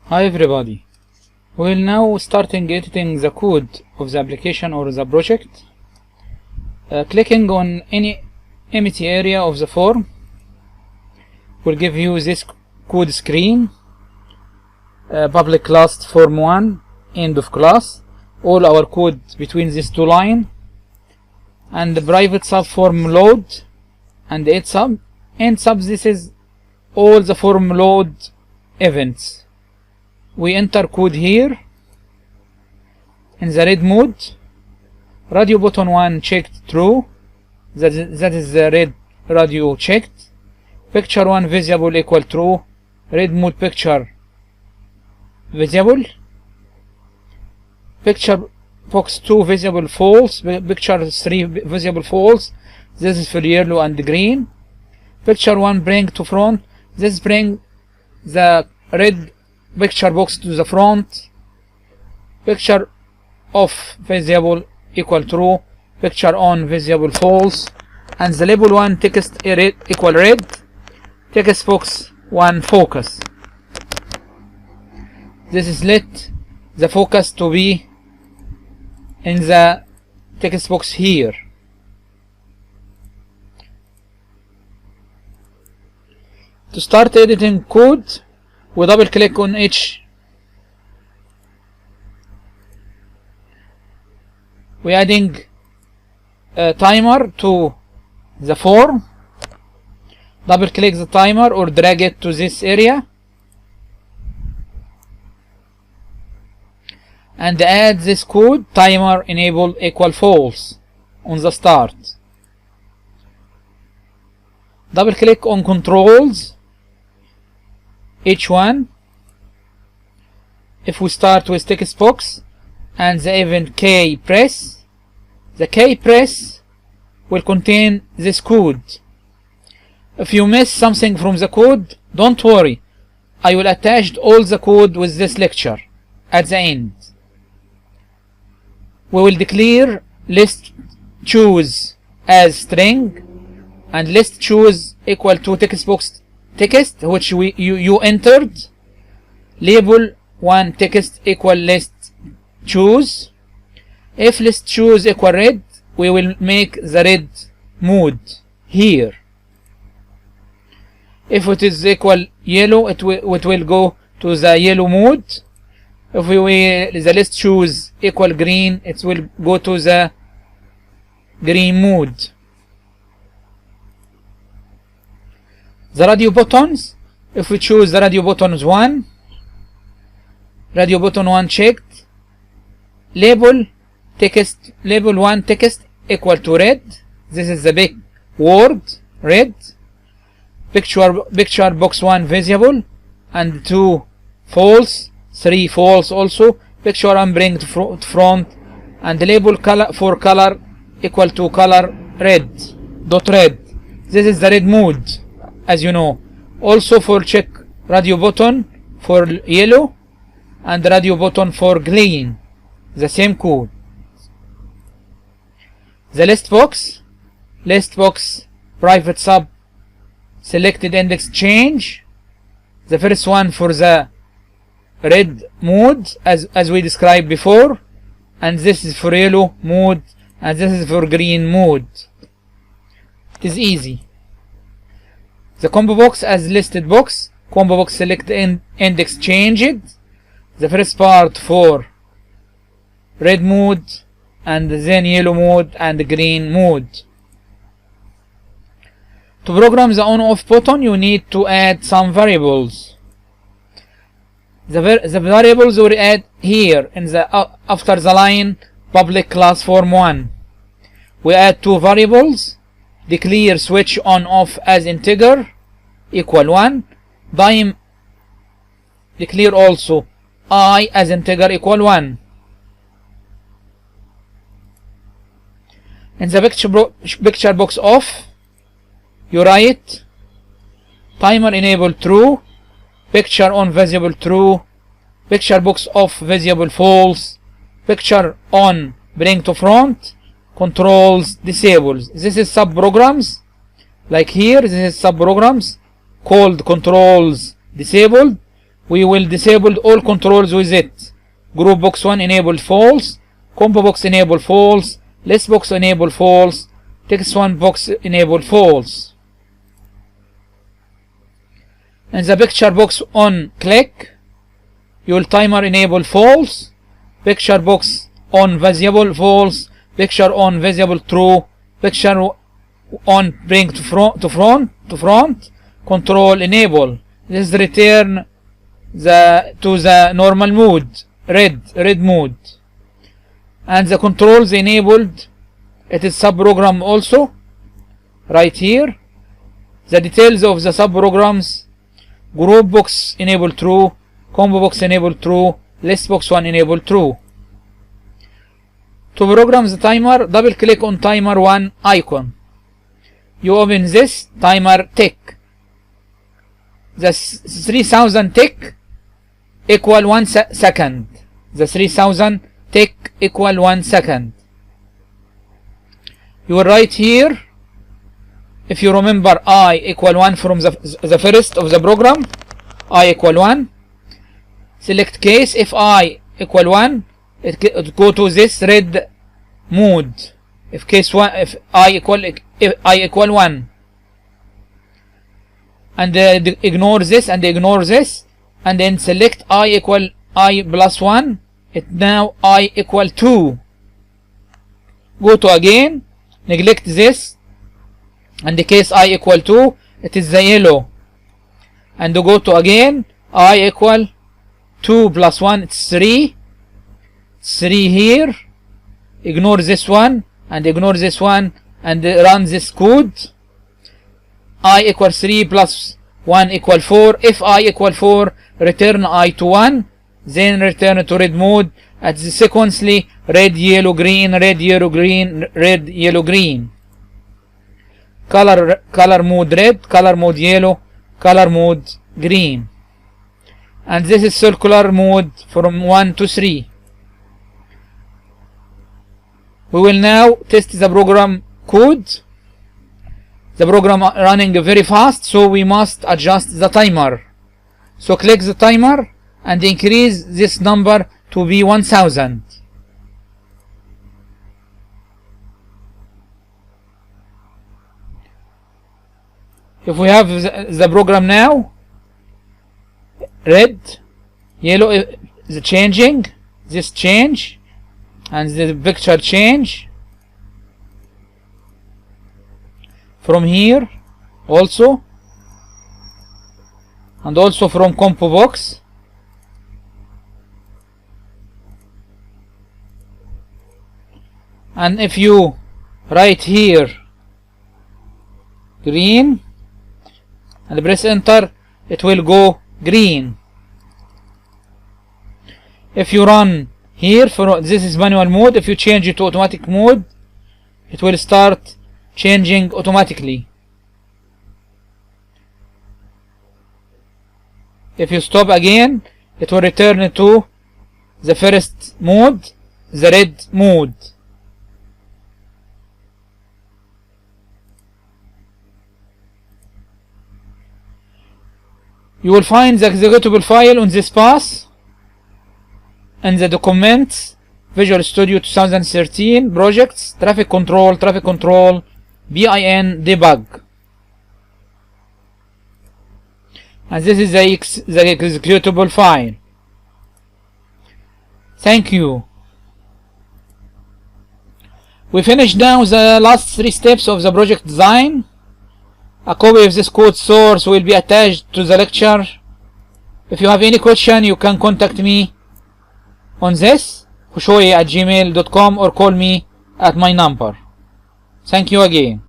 Hi everybody. We will now starting editing the code of the application or the project. Clicking on any empty area of the form will give you this code screen. Public class form1, end of class, all our code between these two lines, and the private sub form load and end sub. This is all the form load events. We enter code here in the read mode. Radio button 1 checked true, that is the red radio checked. Picture 1 visible equal true, read mode picture visible. Picture box 2 visible false, picture 3 visible false, this is for yellow and green. Picture 1 bring to front, this bring the red picture box to the front. Picture off visible equal true, picture on visible false, and the label 1 text equal red, text box 1 focus. This is let the focus to be in the text box here. To start editing code, we double click on each. We adding a timer to the form. Double click the timer or drag it to this area and add this code timer enable equal false on the start. Double click on controls each one. If we start with text box and the event K press, the K press will contain this code. If you miss something from the code, don't worry, I will attach all the code with this lecture at the end. We will declare list choose as string and list choose equal to text box text which you entered. Label 1 text equal list choose. If list choose equal red, we will make the red mode here. If it is equal yellow, it will go to the yellow mode. If the list choose equal green, it will go to the green mode. The radio buttons, if we choose the radio buttons 1, radio button 1 checked. Label 1 text equal to red, this is the big word red. Picture box 1 visible and 2 false, 3 false also. Picture 1 bring to front and label color for color equal to color red dot red, this is the red mode as you know. Also for check radio button for yellow and radio button for green, the same code. The list box private sub selected index change, the first one for the red mode as we described before, and this is for yellow mode and this is for green mode. It is easy. The combo box as listed box, combo box select index changed, the first part for red mode and then yellow mode and green mode. To program the on off button, you need to add some variables. The variables we add here in the after the line public class form1. We add 2 variables. Declare switch on off as integer equal 1. Declare also I as integer equal 1. In the picture box off, you write timer enable true, picture on visible true, picture box off visible false, picture on bring to front, controls disables. This is sub programs like here. This is sub programs called controls disabled. we will disable all controls with it. Group box 1 enabled false, combo box enabled false, list box enabled false, text 1 box enabled false. In the picture box on click, your timer enable false, picture box on visible false, picture on visible true, picture on bring to front, control enable. This return to the normal mode, red mode. And the controls enabled, it is subprogram also, right here. The details of the subprograms: group box enable true, combo box enable true, list box 1 enable true. To program the timer, double click on timer 1 icon. You open this timer tick. The 3000 tick equal 1 second. The 3000 tick equal 1 second. You will write here, if you remember, I equal 1 from the first of the program, I equal 1. Select case. If I equal 1, it go to this red mode. If case 1, if I equal 1, and ignore this and ignore this, and then select I equal I plus 1. It now I equal 2. Go to again, neglect this, and the case I equal 2, it is the yellow. And go to again, I equal 2 plus 1, it's 3. 3 here. Ignore this one and ignore this one and run this code. I equal 3 plus 1 equal 4. If I equal 4, return I to 1, then return to red mode at the sequentially red, yellow, green, red, yellow, green, red, yellow, green. Color mode red, color mode yellow, color mode green. And this is circular mode from 1 to 3. We will now test the program code. The program running very fast, so we must adjust the timer. So click the timer and increase this number to be 1000. If we have the program now, red, yellow is changing, this change, and the picture change from here also, and also from combo box. And if you write here green and press enter, it will go green. If you run here, for this is manual mode, if you change it to automatic mode, it will start changing automatically. If you stop again, it will return to the first mode, the red mode. You will find the executable file on this path in the documents, Visual Studio 2013 projects, traffic control, bin debug. And this is the executable file. Thank you. We finished now the last 3 steps of the project design. A copy of this code source will be attached to the lecture. If you have any question, you can contact me on this, hushoyi@gmail.com, or call me at my number. Thank you again.